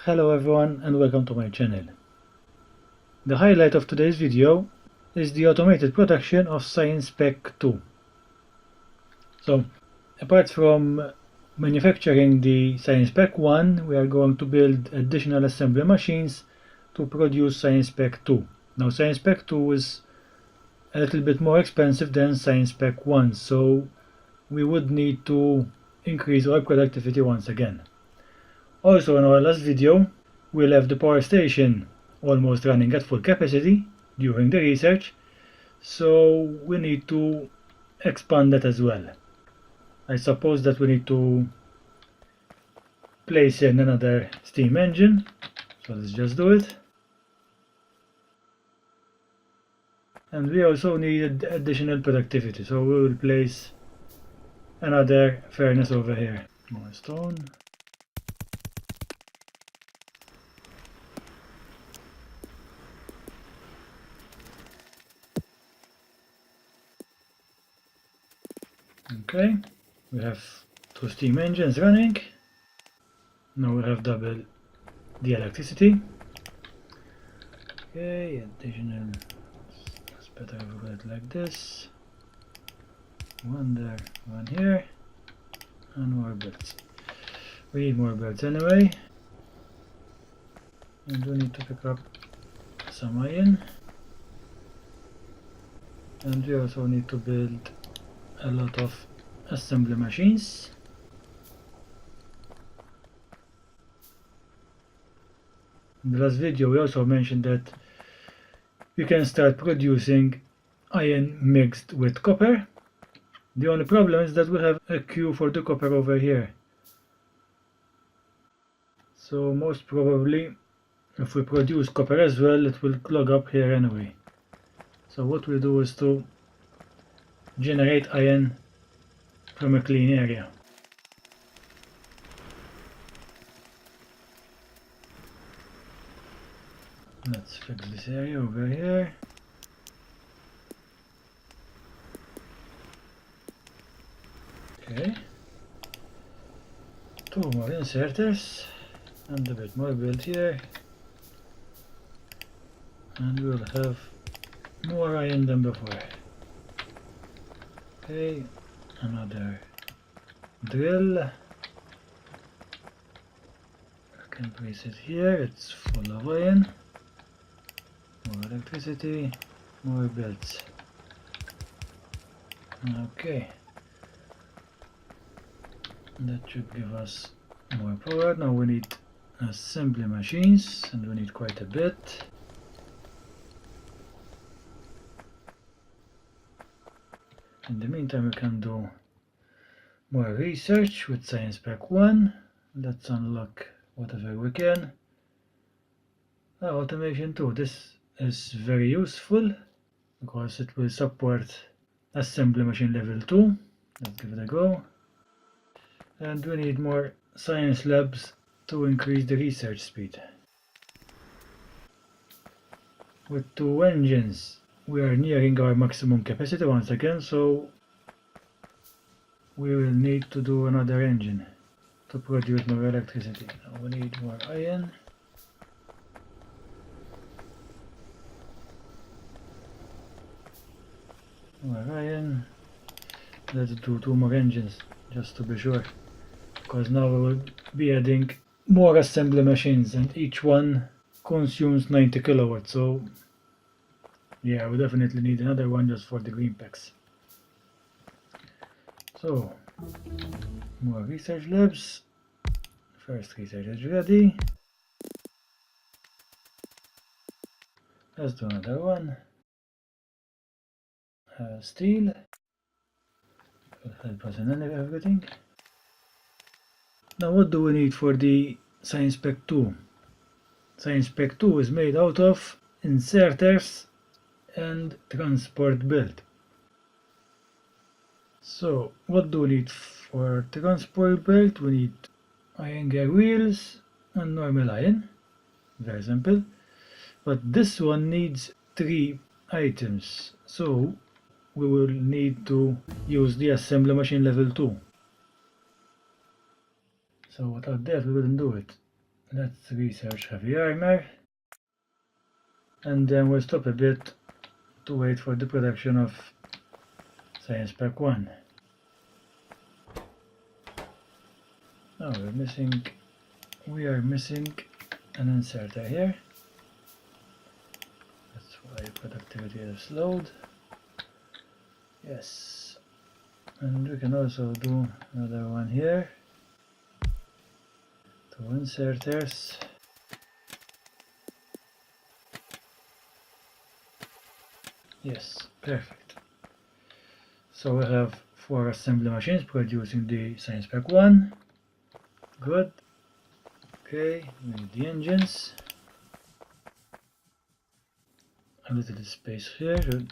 Hello everyone and welcome to my channel. The highlight of today's video is the automated production of Science Pack 2. So, apart from manufacturing the Science Pack 1, we are going to build additional assembly machines to produce Science Pack 2. Now Science Pack 2 is a little bit more expensive than Science Pack 1, so we would need to increase our productivity once again. Also, in our last video, we left the power station almost running at full capacity during the research, so we need to expand that as well. I suppose that we need to place in another steam engine, so let's just do it. And we also need additional productivity, so we will place another furnace over here. More stone. Okay, we have two steam engines running. Now we have double the electricity. Okay, additional, it's better if we put it like this. One there, one here, and more belts. We need more belts anyway. And we need to pick up some iron. And we also need to build a lot of assembly machines. In the last video we also mentioned that we can start producing iron mixed with copper. The only problem is that we have a queue for the copper over here. So most probably if we produce copper as well, it will clog up here anyway. So what we do is to generate iron from a clean area. Let's fix this area over here. Okay. Two more inserters and a bit more built here. And we'll have more iron than before. Okay, another drill. I can place it here, it's full of iron. More electricity, more belts. Okay. That should give us more power. Now we need assembly machines, and we need quite a bit. In the meantime, we can do more research with Science Pack 1. Let's unlock whatever we can. Automation 2. This is very useful because it will support assembly machine level 2. Let's give it a go. And we need more science labs to increase the research speed. With two engines, we are nearing our maximum capacity once again, so we will need to do another engine to produce more electricity. Now we need more iron. More iron. Let's do two more engines just to be sure, because now we will be adding more assembly machines and each one consumes 90 kilowatts, so yeah, we definitely need another one just for the green packs. So, more research labs. First research is ready. Let's do another one. Steel. Will help us in everything. Now what do we need for the Science Pack 2? Science Pack 2 is made out of inserters and transport belt. So what do we need for transport belt? We need iron gear wheels and normal iron. Very simple. But this one needs 3 items, so we will need to use the assembly machine level 2. So without that we wouldn't do it. Let's research heavy armor, and then we'll stop a bit to wait for the production of Science Pack 1. Oh, we are missing an inserter here. That's why productivity is slowed. Yes, and we can also do another one here. 2 inserters. Yes, perfect. So we have 4 assembly machines producing the Science Pack 1. Good. Okay, we need the engines. A little space here to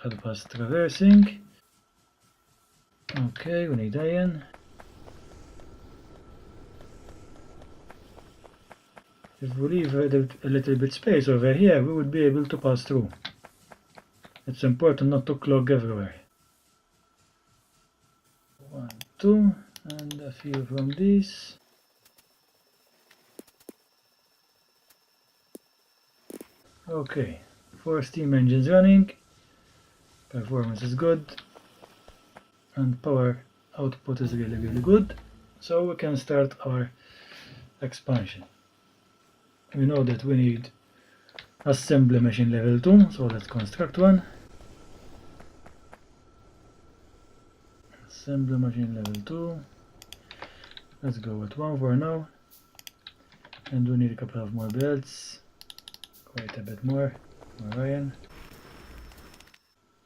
help us traversing. Okay, we need iron. If we leave a little bit space over here, we would be able to pass through. It's important not to clog everywhere. 1, 2, and a few from these. Okay, 4 steam engines running. Performance is good. And power output is really good. So we can start our expansion. We know that we need assembly machine level 2, so let's construct one. Assembly machine level 2. Let's go with 1 for now. And we need a couple of more belts. Quite a bit more iron.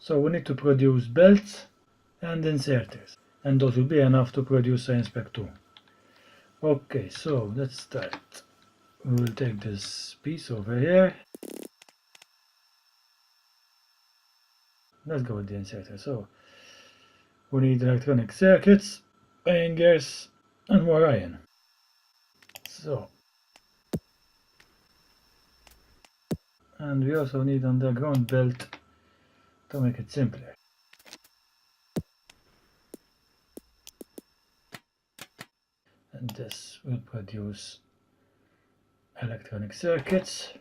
So we need to produce belts and inserters. And those will be enough to produce Science Pack 2. Okay, so let's start. We will take this piece over here. Let's go with the inserter. So we need electronic circuits, iron gears, and more iron. So, and we also need underground belt to make it simpler. And this will produce electronic circuits.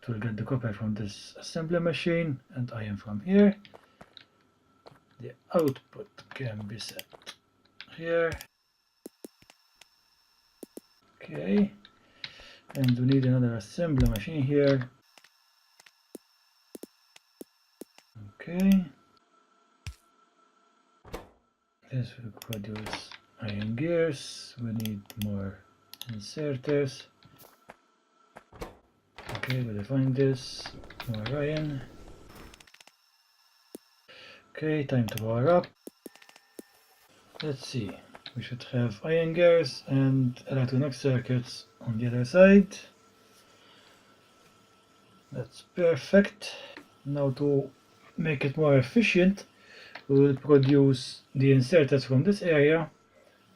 It will get the copper from this assembly machine and iron from here. The output can be set here. Okay, and we need another assembly machine here. Okay, this will produce iron gears. We need more inserters. Okay, we define this. More iron. Okay, time to power up. Let's see. We should have iron gears and electronic circuits on the other side. That's perfect. Now to make it more efficient, we will produce the inserters from this area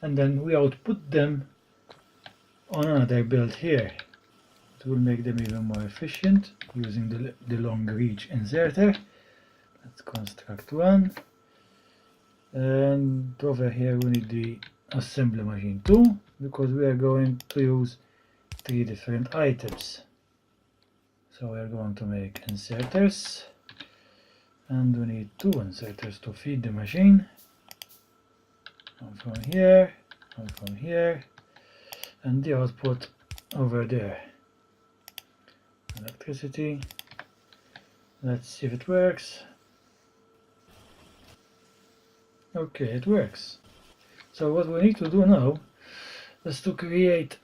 and then we output them on another build here. It will make them even more efficient using the long reach inserter. Let's construct one. And over here we need the assembly machine too, because we are going to use 3 different items. So we are going to make inserters, and we need 2 inserters to feed the machine. One from here, one from here, and the output over there. Electricity. Let's see if it works. Okay, it works. So what we need to do now is to create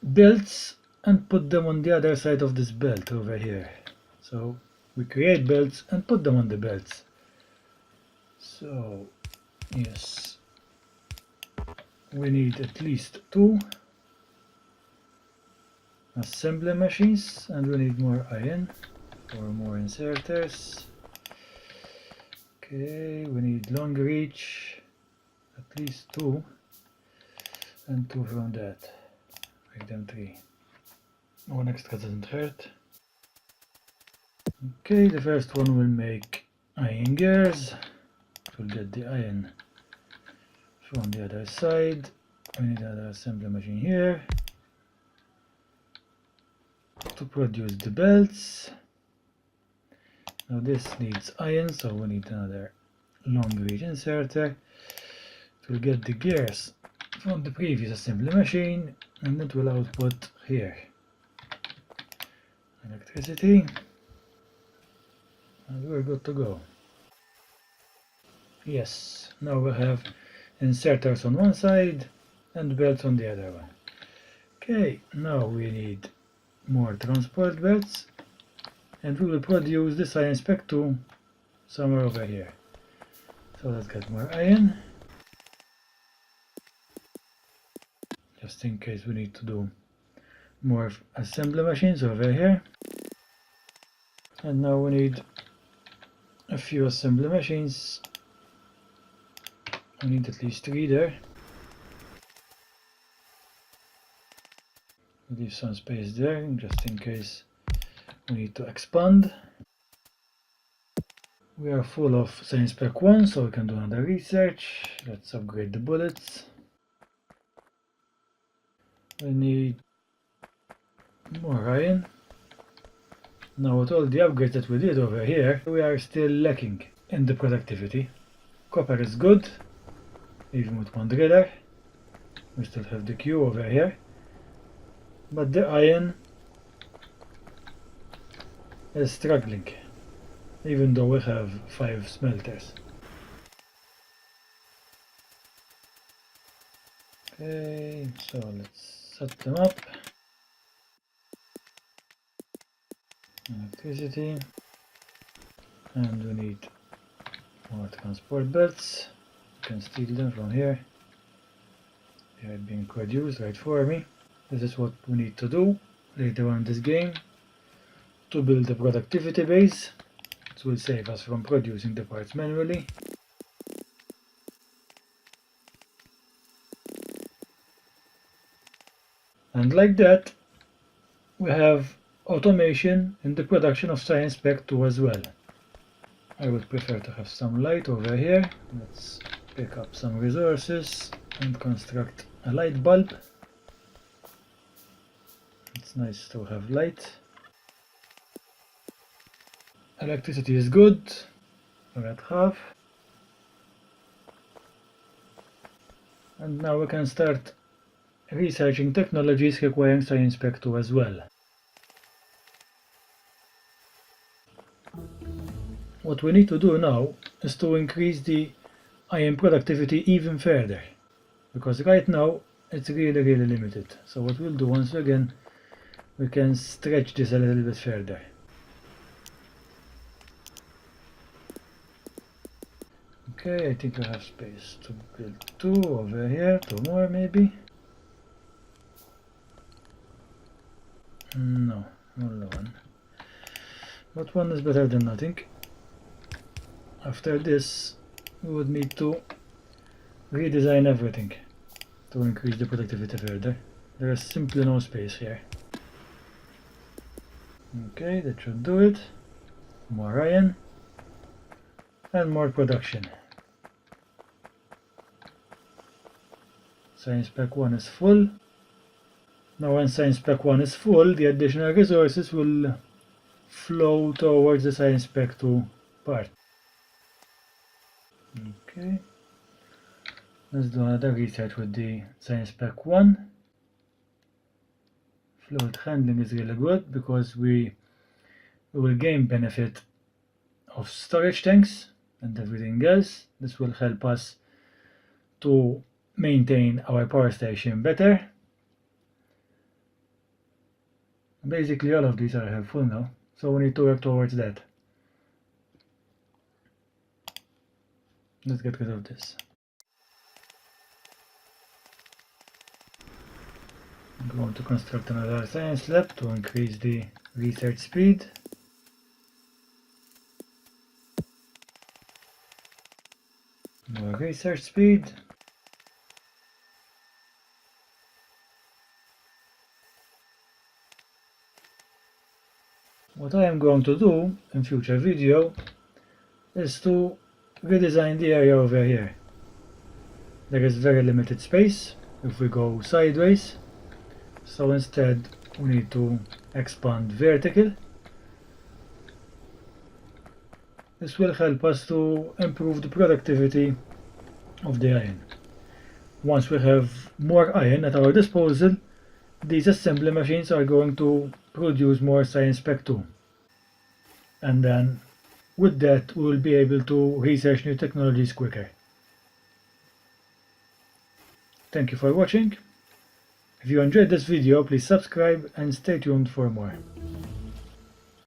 belts and put them on the other side of this belt over here. So we create belts and put them on the belts. So yes, we need at least 2 assembly machines, and we need more iron for more inserters. Okay, we need long reach, at least 2, and 2 from that. Make them 3. 1 extra doesn't hurt. Okay, the first one will make iron gears. It will get the iron from the other side. We need another assembly machine here. to produce the belts. Now this needs iron, so we need another long reach inserter to get the gears from the previous assembly machine, and it will output here electricity, and we're good to go. Yes, now we have inserters on one side and belts on the other one. Okay, now we need more transport belts, and we will produce the Science Spec 2 somewhere over here. So let's get more iron, just in case we need to do more assembly machines over here. And now we need a few assembly machines. I need at least 3 there. Leave some space there just in case we need to expand. We are full of Science Spec 1, so we can do another research. Let's upgrade the bullets. We need more iron. Now with all the upgrades that we did over here, we are still lacking in the productivity. Copper is good, even with one driller. We still have the Q over here. But the iron is struggling, even though we have 5 smelters. Okay, so let's set them up. Electricity, and we need more transport belts. You can steal them from here. They are being produced right for me. This is what we need to do later on in this game to build a productivity base. It will save us from producing the parts manually. And like that, we have automation in the production of Science Spec 2 as well. I would prefer to have some light over here. Let's pick up some resources and construct a light bulb. It's nice to have light. Electricity is good. We're at half. And now we can start researching technologies requiring Science Spec 2 as well. What we need to do now is to increase the iron productivity even further, because right now it's really limited. So what we'll do once again, we can stretch this a little bit further. Okay, I think I have space to build 2 over here, 2 more maybe. No, only 1. But 1 is better than nothing. After this, we would need to redesign everything to increase the productivity further. There is simply no space here. Okay, that should do it. More iron and more production. Science Spec 1 is full. Now when Science Spec 1 is full, the additional resources will flow towards the Science Spec 2 part. Okay, let's do another research with the Science Spec 1. Fluid handling is really good because we will gain benefit of storage tanks and everything else. This will help us to maintain our power station better. Basically all of these are helpful now, so we need to work towards that. Let's get rid of this. I'm going to construct another science lab to increase the research speed. More research speed. What I am going to do in future video is to redesign the area over here. There is very limited space if we go sideways, so instead we need to expand vertical. This will help us to improve the productivity of the iron. Once we have more iron at our disposal, these assembly machines are going to produce more Science Spec 2. And then with that we will be able to research new technologies quicker. Thank you for watching. If you enjoyed this video, please subscribe and stay tuned for more.